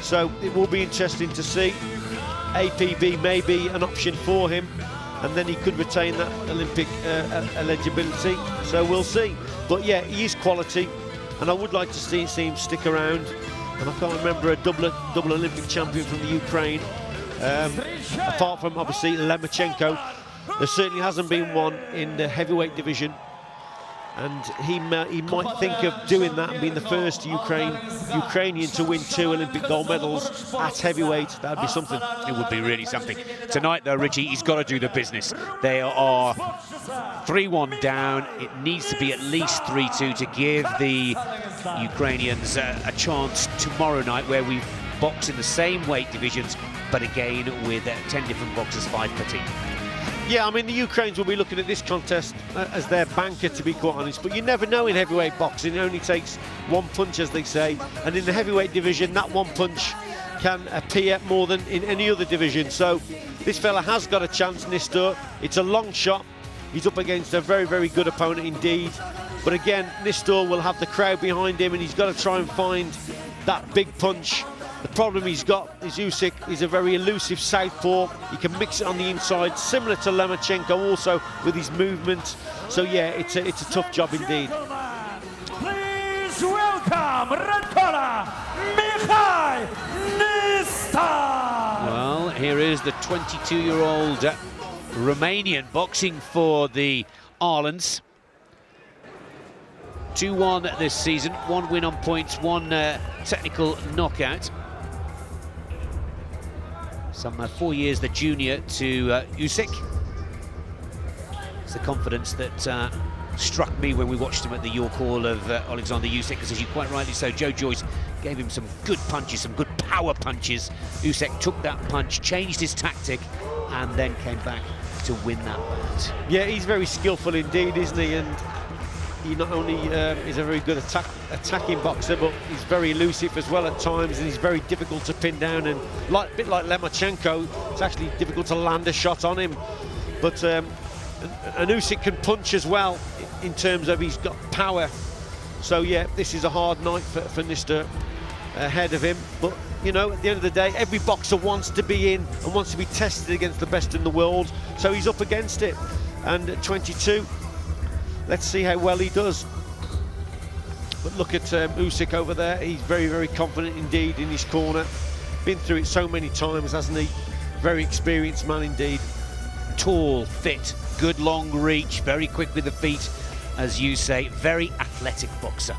So it will be interesting to see. APB may be an option for him, and then he could retain that Olympic eligibility. So we'll see. But yeah, he is quality, and I would like to see him stick around. And I can't remember a double Olympic champion from the Ukraine, apart from obviously Lemachenko. There certainly hasn't been one in the heavyweight division, and he might think of doing that and being the first Ukrainian to win 2 Olympic gold medals at heavyweight. That'd be something. It would be really something. Tonight, though, Richie, he's got to do the business. They are 3-1 down. It needs to be at least 3-2 to give the Ukrainians a chance tomorrow night, where we box in the same weight divisions, but again with 10 different boxers, 5 per team. Yeah, I mean, the Ukrainians will be looking at this contest as their banker, to be quite honest, but you never know in heavyweight boxing. It only takes one punch, as they say, and in the heavyweight division, that one punch can appear more than in any other division. So this fella has got a chance, NISTOR. It's a long shot. He's up against a very, very good opponent indeed. But again, NISTOR will have the crowd behind him, and he's got to try and find that big punch. The problem he's got is Usyk is a very elusive southpaw. He can mix it on the inside, similar to Lemachenko also with his movement. So yeah, it's a tough job indeed. Please welcome red corner, NISTOR. Well, here is the 22-year-old Romanian boxing for the Irelands. 2-1 this season, 1 win on points, 1 technical knockout. Some 4 years the junior to Usyk. It's the confidence that struck me when we watched him at the York Hall of Alexander Usyk, because as you quite rightly so, Joe Joyce gave him some good punches, some good power punches. Usyk took that punch, changed his tactic, and then came back to win that bout. Yeah, he's very skillful indeed, isn't he? And he not only is a very good attacking boxer, but he's very elusive as well at times, and he's very difficult to pin down. And a bit like Lemachenko, it's actually difficult to land a shot on him. But and Usyk can punch as well, in terms of he's got power. So yeah, this is a hard night for NISTOR ahead of him. But you know, at the end of the day, every boxer wants to be in and wants to be tested against the best in the world. So he's up against it. And at 22. Let's see how well he does. But look at Usyk over there. He's very, very confident indeed in his corner. Been through it so many times, hasn't he? Very experienced man indeed. Tall, fit, good long reach, very quick with the feet, as you say. Very athletic boxer.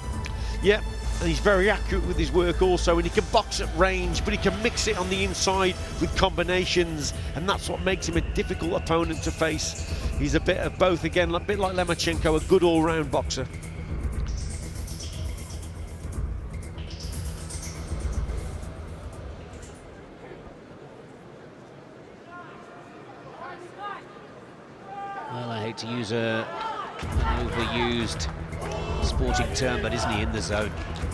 Yeah, and he's very accurate with his work also, and he can box at range, but he can mix it on the inside with combinations, and that's what makes him a difficult opponent to face. He's a bit of both, again, a bit like Lemachenko, a good all-round boxer. Well, I hate to use an overused sporting term, but isn't he in the zone?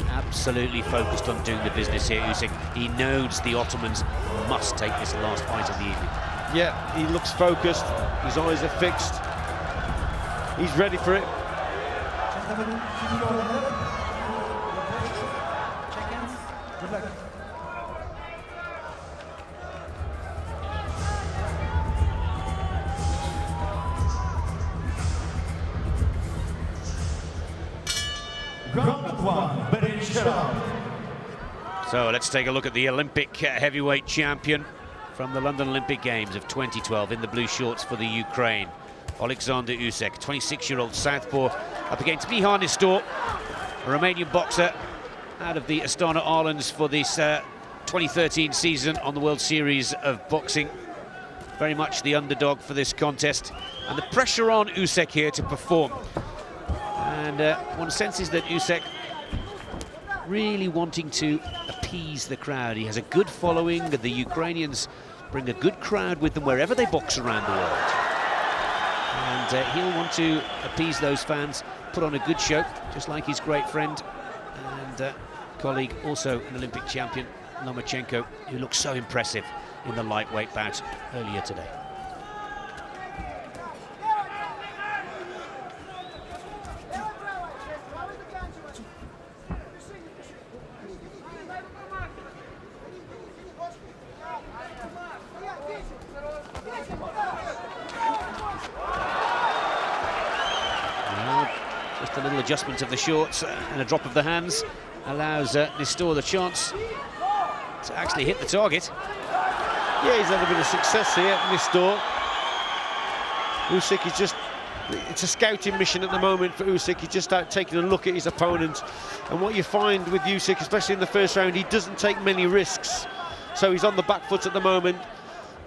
Absolutely focused on doing the business here, Usyk. He knows the Ottomans must take this last fight of the evening. Yeah, he looks focused, his eyes are fixed, he's ready for it. Good luck. So let's take a look at the Olympic heavyweight champion from the London Olympic Games of 2012 in the blue shorts for the Ukraine, Alexander Usyk, 26-year-old southpaw, up against Mihar NISTOR, a Romanian boxer out of the Astana Islands for this 2013 season on the World Series of Boxing. Very much the underdog for this contest, and the pressure on Usyk here to perform. And one senses that Usyk really wanting to appease the crowd. He has a good following. The Ukrainians bring a good crowd with them wherever they box around the world. And he'll want to appease those fans, put on a good show, just like his great friend and colleague, also an Olympic champion, Lomachenko, who looked so impressive in the lightweight bout earlier today. Just a little adjustment of the shorts and a drop of the hands allows NISTOR the chance to actually hit the target. Yeah, he's had a bit of success here, NISTOR. Usyk is just, it's a scouting mission at the moment for Usyk. He's just out taking a look at his opponent. And what you find with Usyk, especially in the first round, he doesn't take many risks. So he's on the back foot at the moment.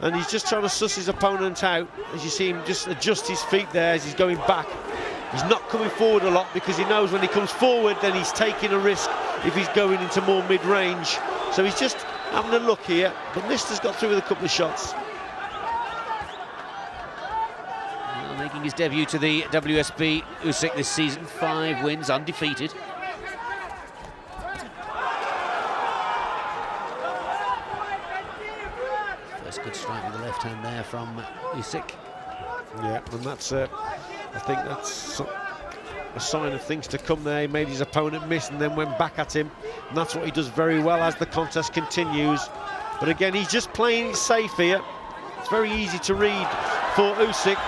And he's just trying to suss his opponent out. As you see him just adjust his feet there as he's going back. He's not coming forward a lot because he knows when he comes forward, then he's taking a risk if he's going into more mid-range. So he's just having a look here. But NISTOR's got through with a couple of shots. Making his debut to the WSB, Usyk this season, 5 wins, undefeated. First good strike with the left hand there from Usyk. Yeah, and that's, I think that's a sign of things to come there. He made his opponent miss and then went back at him. And that's what he does very well as the contest continues. But again, he's just playing it safe here. It's very easy to read for Usyk.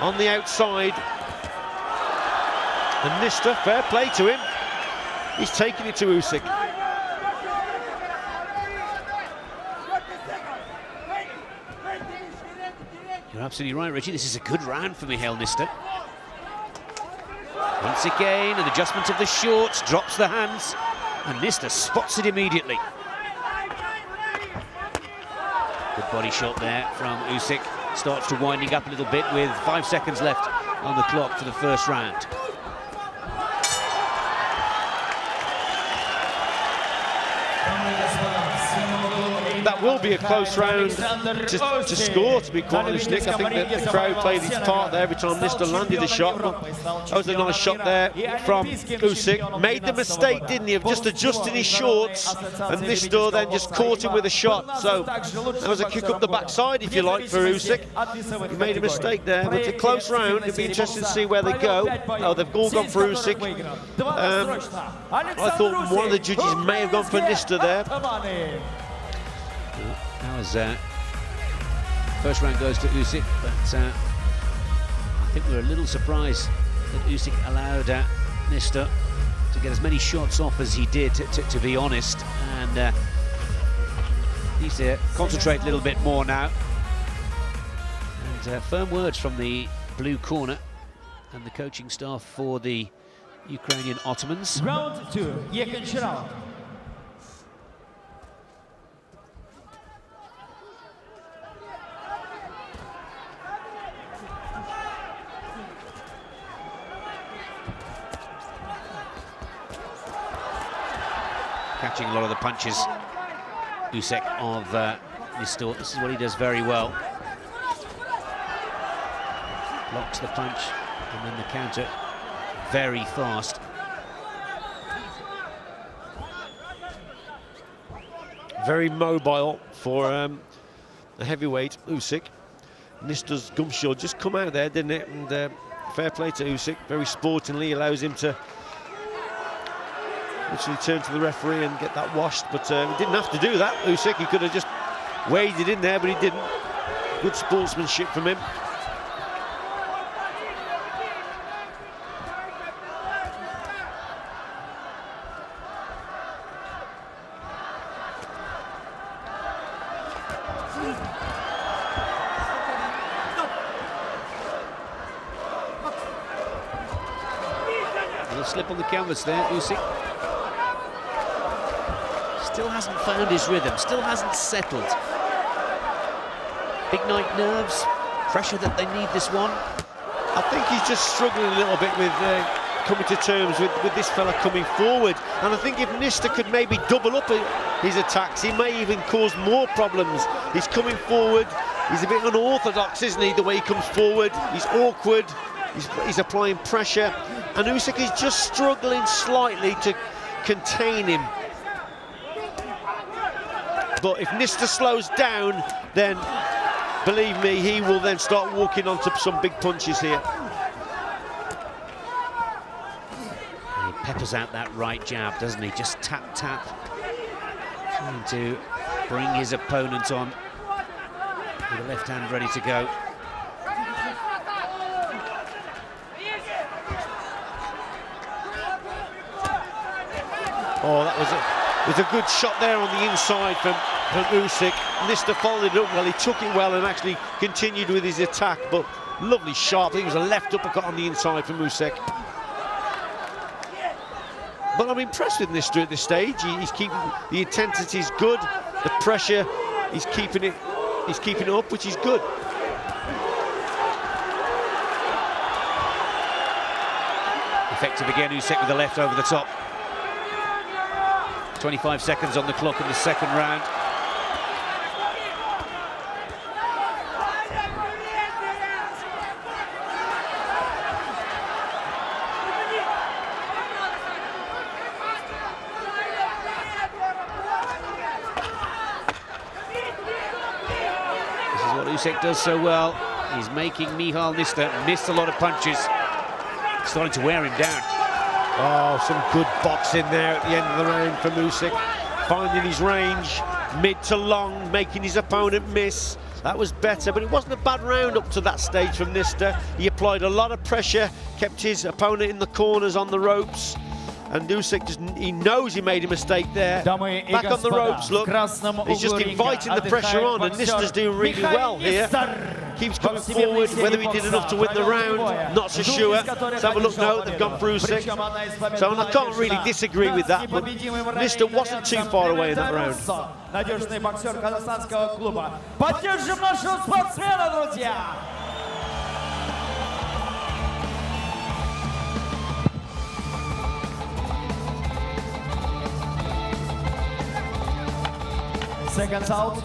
On the outside, and NISTOR, fair play to him. He's taking it to Usyk. You're absolutely right, Richie. This is a good round for Mihail NISTOR. Once again, an adjustment of the shorts, drops the hands, and NISTOR spots it immediately. Good body shot there from Usyk. Starts to winding up a little bit with 5 seconds left on the clock for the first round. That will be a close round to score, to be quite honest, Nick. I think that the crowd played its part there every time NISTOR landed a shot. That was a nice shot there from Usyk. Made the mistake, didn't he, of just adjusting his shorts, and NISTOR then just caught him with a shot. So that was a kick up the backside, if you like, for Usyk. He made a mistake there, but it's a close round. It'll be interesting to see where they go. Oh, they've all gone for Usyk. I thought one of the judges may have gone for NISTOR there. That was first round goes to Usyk, but I think we're a little surprised that Usyk allowed NISTOR to get as many shots off as he did, to be honest, and needs to concentrate a little bit more now. And firm words from the blue corner and the coaching staff for the Ukrainian Ottomans. Round 2, second round. Catching a lot of the punches, Usyk of NISTOR. This is what he does very well. Blocks the punch and then the counter very fast. Very mobile for a heavyweight, Usyk. NISTOR's gumshoe just come out there, didn't it? And fair play to Usyk. Very sportingly allows him to literally turn to the referee and get that washed, but he didn't have to do that. Usyk, he could have just waded in there, but he didn't. Good sportsmanship from him. A little slip on the canvas there, Usyk. Still hasn't found his rhythm, still hasn't settled. Big night nerves, pressure that they need this one. I think he's just struggling a little bit with coming to terms with this fella coming forward. And I think if NISTOR could maybe double up his attacks, he may even cause more problems. He's coming forward, he's a bit unorthodox, isn't he, the way he comes forward. He's awkward, he's applying pressure. And Usyk is just struggling slightly to contain him. But if NISTOR slows down, then believe me, he will then start walking onto some big punches here. He peppers out that right jab, doesn't he? Just tap, tap. Trying to bring his opponent on with the left hand ready to go. Oh, that was a good shot there on the inside from Usyk. NISTOR followed it up well, he took it well and actually continued with his attack, but lovely shot. I think it was a left uppercut on the inside from Usyk. But I'm impressed with NISTOR at this stage. He's keeping the intensity is good, the pressure, he's keeping it up, which is good. Effective again, Usyk with the left over the top. 25 seconds on the clock in the second round. This is what Usyk does so well. He's making NISTOR miss a lot of punches. Starting to wear him down. Oh, some good boxing there at the end of the round from Usyk. Finding his range, mid to long, making his opponent miss. That was better, but it wasn't a bad round up to that stage from NISTOR. He applied a lot of pressure, kept his opponent in the corners on the ropes. And Usyk, he knows he made a mistake there. Back on the ropes, look. He's just inviting the pressure on, and NISTOR's doing really well here. Keeps coming forward. Whether he did enough to win the round, not so sure. Let's have a look now. They've gone through Usyk. So I can't really disagree with that, but NISTOR wasn't too far away in that round. Надежный боксер казахстанского клуба. Поддержим нашего спортсмена, друзья! Seconds out.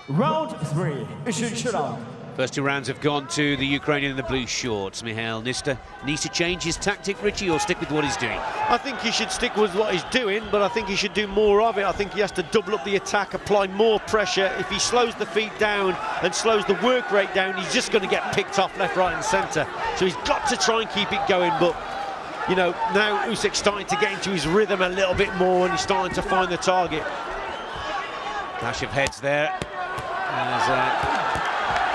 Round 3, Usyk. First two rounds have gone to the Ukrainian in the blue shorts. Mihail NISTOR needs to change his tactic, Richie, or stick with what he's doing? I think he should stick with what he's doing, but I think he should do more of it. I think he has to double up the attack, apply more pressure. If he slows the feet down and slows the work rate down, he's just going to get picked off left, right and centre. So he's got to try and keep it going, but you know, now Usyk's starting to get into his rhythm a little bit more and he's starting to find the target. Clash of heads there as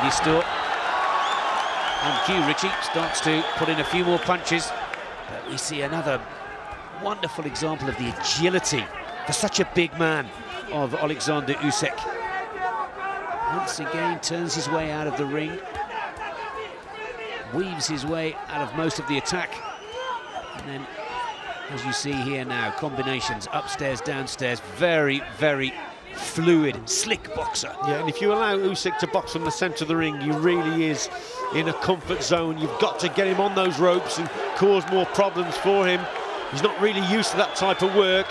NISTOR on cue, Richie starts to put in a few more punches, but we see another wonderful example of the agility for such a big man of Alexander Usyk. Once again turns his way out of the ring, weaves his way out of most of the attack, and then as you see here now, combinations upstairs, downstairs, very, very fluid, slick boxer. Yeah, and if you allow Usyk to box from the centre of the ring, he really is in a comfort zone. You've got to get him on those ropes and cause more problems for him. He's not really used to that type of work.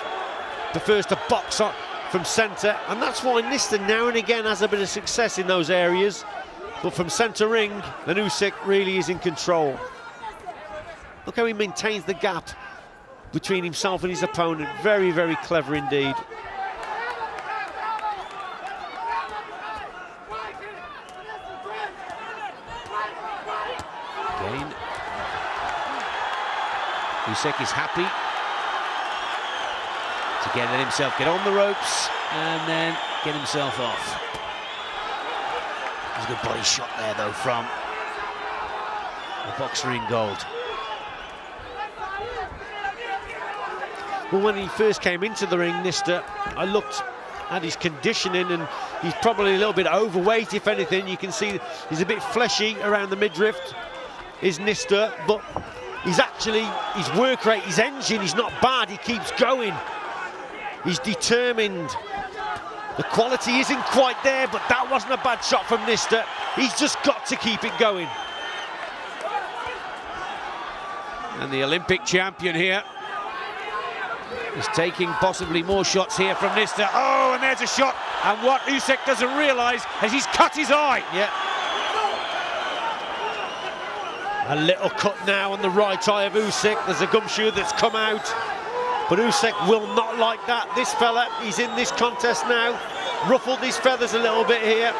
Prefers to box up from centre, and that's why NISTOR now and again has a bit of success in those areas. But from centre ring, then Usyk really is in control. Look how he maintains the gap between himself and his opponent. Very, very clever indeed. Again, Usyk is happy to let himself get on the ropes and then get himself off. There's a good body shot there though from the boxer in gold. Well, when he first came into the ring, NISTOR, I looked at his conditioning and he's probably a little bit overweight, if anything. You can see he's a bit fleshy around the midriff, is NISTOR, but he's actually, his work rate, his engine, he's not bad, he keeps going. He's determined. The quality isn't quite there, but that wasn't a bad shot from NISTOR. He's just got to keep it going. And the Olympic champion here is taking possibly more shots here from NISTOR. Oh, and there's a shot. And what Usyk doesn't realise is he's cut his eye. Yeah. A little cut now on the right eye of Usyk. There's a gumshoe that's come out. But Usyk will not like that. This fella, he's in this contest now. Ruffled his feathers a little bit here.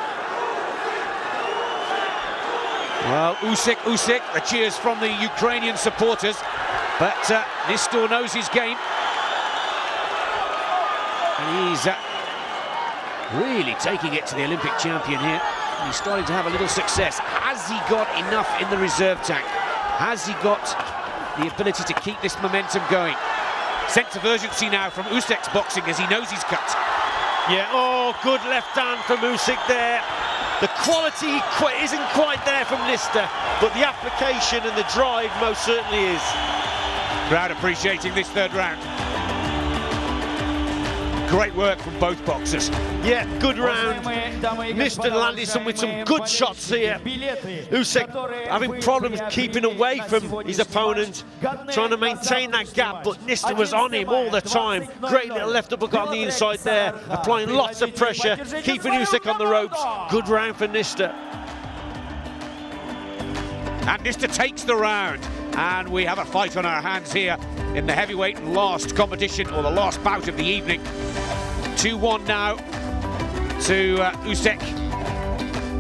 Well, Usyk, the cheers from the Ukrainian supporters. But NISTOR knows his game. And he's really taking it to the Olympic champion here. He's starting to have a little success. Has he got enough in the reserve tank? Has he got the ability to keep this momentum going? Sense of urgency now from Usyk's boxing as he knows he's cut. Yeah, oh, good left hand from Usyk there. The quality isn't quite there from NISTOR, but the application and the drive most certainly is. Crowd appreciating this third round. Great work from both boxers. Yeah, good round. NISTOR landed with some good shots here. Usyk having problems keeping away from his opponent, trying to maintain that gap, but NISTOR was on him all the time. Great little left uppercut on the inside there, applying lots of pressure, keeping Usyk on the ropes. Good round for NISTOR. And NISTOR takes the round. And we have a fight on our hands here in the heavyweight last competition, or the last bout of the evening. 2-1 now to Usyk.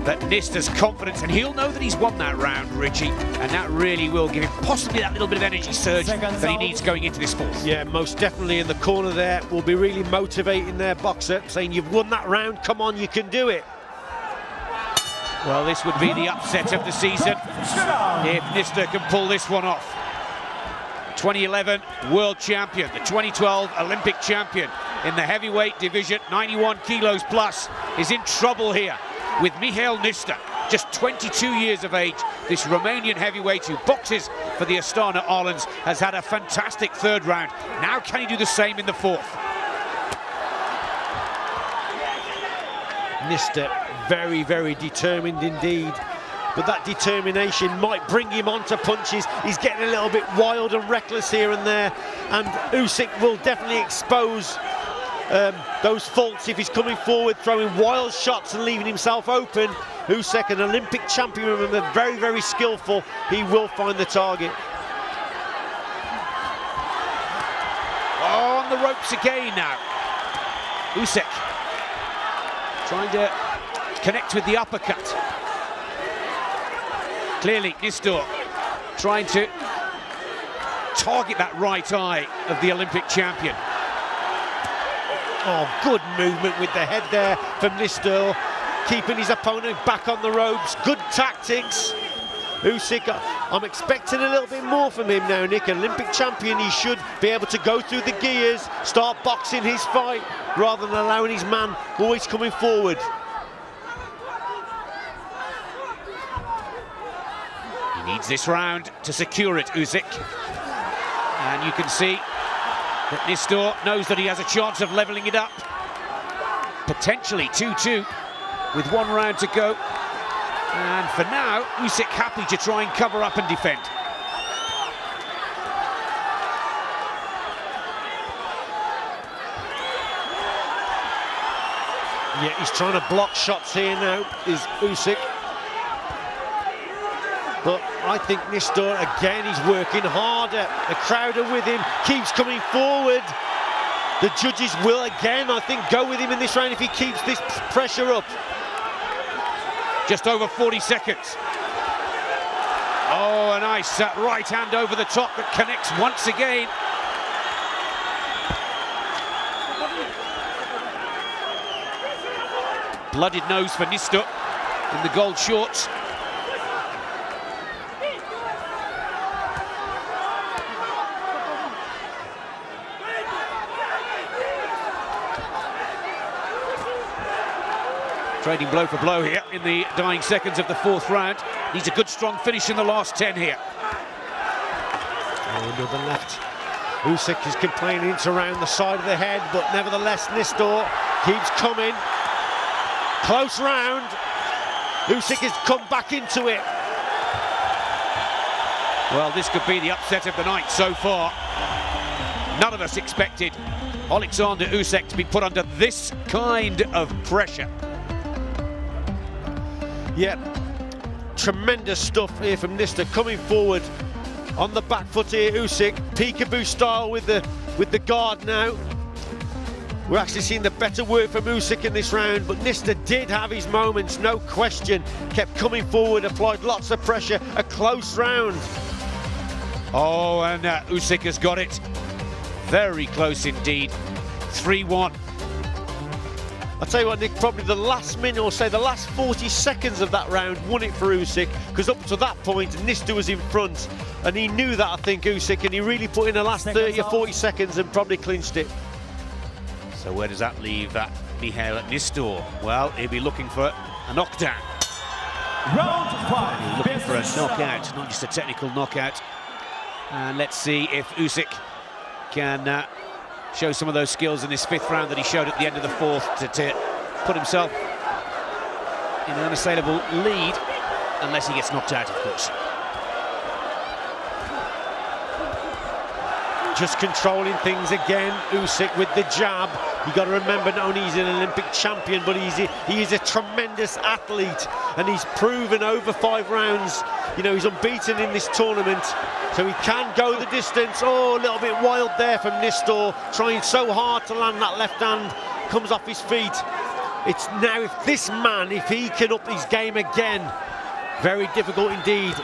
But NISTOR's confidence, and he'll know that he's won that round, Richie, and that really will give him possibly that little bit of energy surge that he needs going into this fourth. Yeah, most definitely in the corner there will be really motivating their boxer, saying you've won that round, come on, you can do it. Well, this would be the upset of the season if NISTOR can pull this one off. 2011 world champion, the 2012 Olympic champion in the heavyweight division, 91 kilos plus, is in trouble here with Mihail NISTOR, just 22 years of age. This Romanian heavyweight who boxes for the Astana Islands has had a fantastic third round. Now can he do the same in the fourth? NISTOR very, very determined indeed, but that determination might bring him onto punches. He's getting a little bit wild and reckless here and there, and Usyk will definitely expose those faults if he's coming forward, throwing wild shots and leaving himself open. Usyk, an Olympic champion, remember, very, very skillful. He will find the target. On the ropes again now. Usyk trying to connect with the uppercut. Clearly NISTOR trying to target that right eye of the Olympic champion. Oh, good movement with the head there from NISTOR, keeping his opponent back on the ropes. Good tactics. Usyk, I'm expecting a little bit more from him now, Nick. Olympic champion, he should be able to go through the gears, start boxing his fight, rather than allowing his man always coming forward. He needs this round to secure it, Usyk. And you can see that NISTOR knows that he has a chance of levelling it up. Potentially 2-2 with one round to go. And for now, Usyk happy to try and cover up and defend. Yeah, he's trying to block shots here now, is Usyk. But I think NISTOR, again, he's working harder. The crowd are with him, keeps coming forward. The judges will, again, I think, go with him in this round if he keeps this pressure up. Just over 40 seconds. Oh, a nice right hand over the top that connects once again. Blooded nose for NISTOR in the gold shorts. Trading blow for blow here in the dying seconds of the fourth round. Needs a good strong finish in the last 10 here. Oh, another left. Usyk is complaining it's around the side of the head, but nevertheless NISTOR keeps coming. Close round. Usyk has come back into it. Well, this could be the upset of the night so far. None of us expected Alexander Usyk to be put under this kind of pressure. Yeah, tremendous stuff here from NISTOR, coming forward on the back foot here. Usyk, peekaboo style with the guard now. We're actually seeing the better work from Usyk in this round, but NISTOR did have his moments, no question. Kept coming forward, applied lots of pressure, a close round. Oh, and Usyk has got it. Very close indeed. 3-1. I'll tell you what, Nick, probably the last minute, or say the last 40 seconds of that round won it for Usyk, because up to that point, NISTOR was in front, and he knew that, I think, Usyk, and he really put in the last 30 or 40 seconds and probably clinched it. So where does that leave Mihail NISTOR? Well, he'll be looking for a knockdown. Round 5. Looking for a knockout, not just a technical knockout. And let's see if Usyk can show some of those skills in this 5th round that he showed at the end of the 4th to put himself in an unassailable lead, unless he gets knocked out, of course. Just controlling things again, Usyk with the jab. You got to remember, not only he's an Olympic champion, but he is a tremendous athlete, and he's proven over 5 rounds. You know, he's unbeaten in this tournament, so he can go the distance. Oh, a little bit wild there from NISTOR, trying so hard to land that left hand, comes off his feet. It's now, if this man, if he can up his game again, very difficult indeed.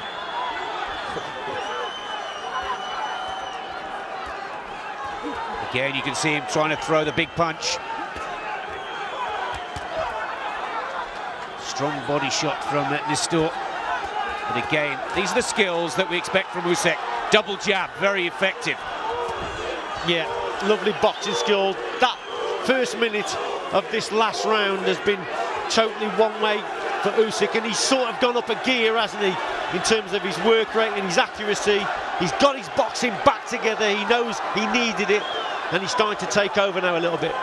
Again, you can see him trying to throw the big punch. Strong body shot from NISTOR. But again, these are the skills that we expect from Usyk. Double jab, very effective. Yeah, lovely boxing skills. That first minute of this last round has been totally one way for Usyk, and he's sort of gone up a gear, hasn't he, in terms of his work rate and his accuracy. He's got his boxing back together. He knows he needed it, and he's starting to take over now a little bit.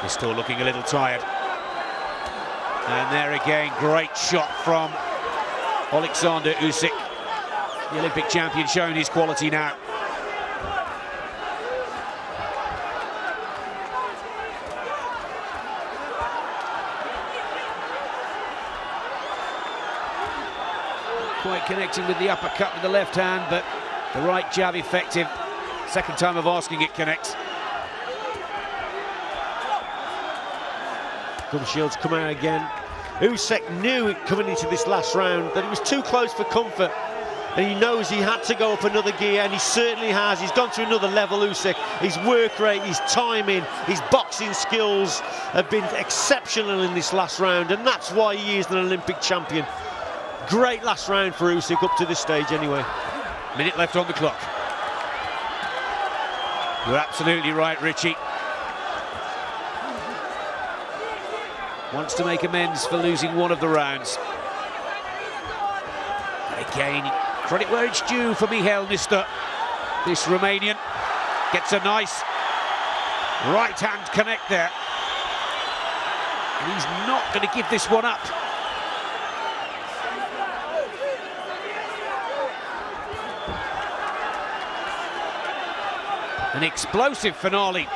He's still looking a little tired. And there again, great shot from Alexander Usyk. The Olympic champion showing his quality now. Quite connecting with the uppercut with the left hand, but the right jab effective. Second time of asking, it connects. Gum shields come out again. Usyk knew it coming into this last round that it was too close for comfort, and he knows he had to go up another gear, and he certainly has. He's gone to another level, Usyk. His work rate, his timing, his boxing skills have been exceptional in this last round, and that's why he is an Olympic champion. Great last round for Usyk up to this stage anyway. Minute left on the clock. You're absolutely right, Richie. Wants to make amends for losing one of the rounds. Again, credit where it's due for Mihail NISTOR. This Romanian gets a nice right hand connect there. And he's not going to give this one up. An explosive finale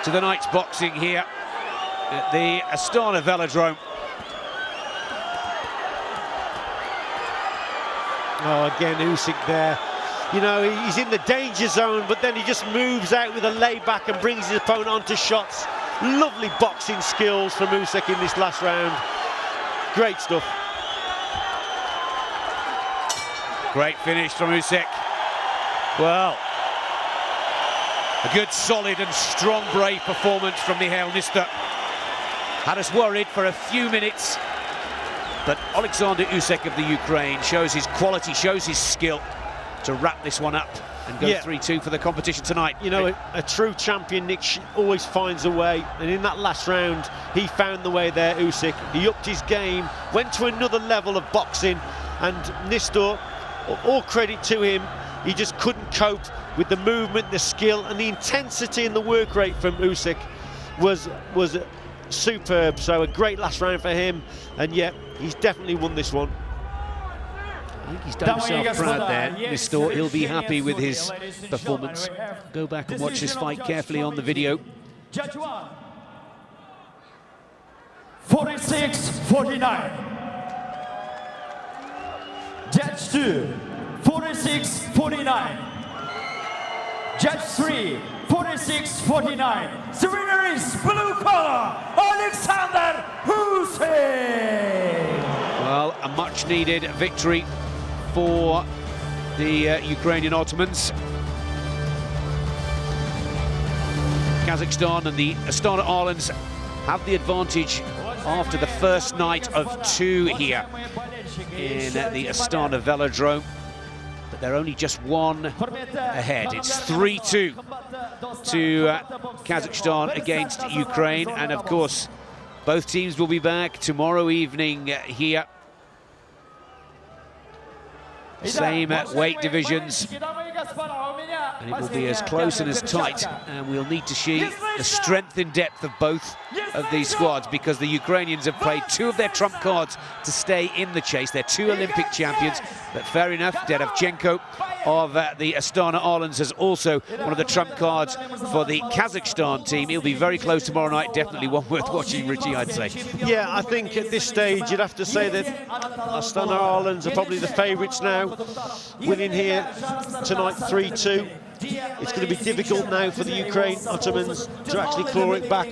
to the night's boxing here at the Astana Velodrome. Oh, again, Usyk there. You know, he's in the danger zone, but then he just moves out with a layback and brings his opponent onto shots. Lovely boxing skills from Usyk in this last round. Great stuff. Great finish from Usyk. Well, a good, solid and strong, brave performance from Mihail NISTOR. Had us worried for a few minutes, but Alexander Usyk of the Ukraine shows his quality, shows his skill to wrap this one up and go 3-2 for the competition tonight. You know, a true champion, Nick, always finds a way, and in that last round, he found the way there, Usyk. He upped his game, went to another level of boxing, and NISTOR, all credit to him, he just couldn't cope with the movement, the skill, and the intensity and the work rate from Usyk was superb. So a great last round for him, and yet he's definitely won this one. I think he's done himself proud there, NISTOR. He'll be happy with his performance. Go back and watch this fight carefully on the video. Judge 1, 46-49. Judge 2, 46-49. Judge 3, 46-49. The winner is blue collar, Alexander Usyk. Well, a much-needed victory for the Ukrainian Ottomans. Kazakhstan and the Astana Arlens have the advantage after the first night of 2 here in the Astana Velodrome. But they're only just 1 ahead. It's 3-2 to Kazakhstan against Ukraine. And of course, both teams will be back tomorrow evening here. Same weight divisions, and it will be as close and as tight, and we'll need to see the strength and depth of both of these squads, because the Ukrainians have played 2 of their trump cards to stay in the chase. They're 2 Olympic champions, but fair enough, Derevchenko of the Astana Arlens is also one of the trump cards for the Kazakhstan team. He'll be very close tomorrow night, definitely one worth watching, Richie, I'd say. Yeah, I think at this stage you'd have to say that Astana Arlens are probably the favourites now, winning here tonight 3-2. It's going to be difficult now for the Ukraine Ottomans to actually claw it back.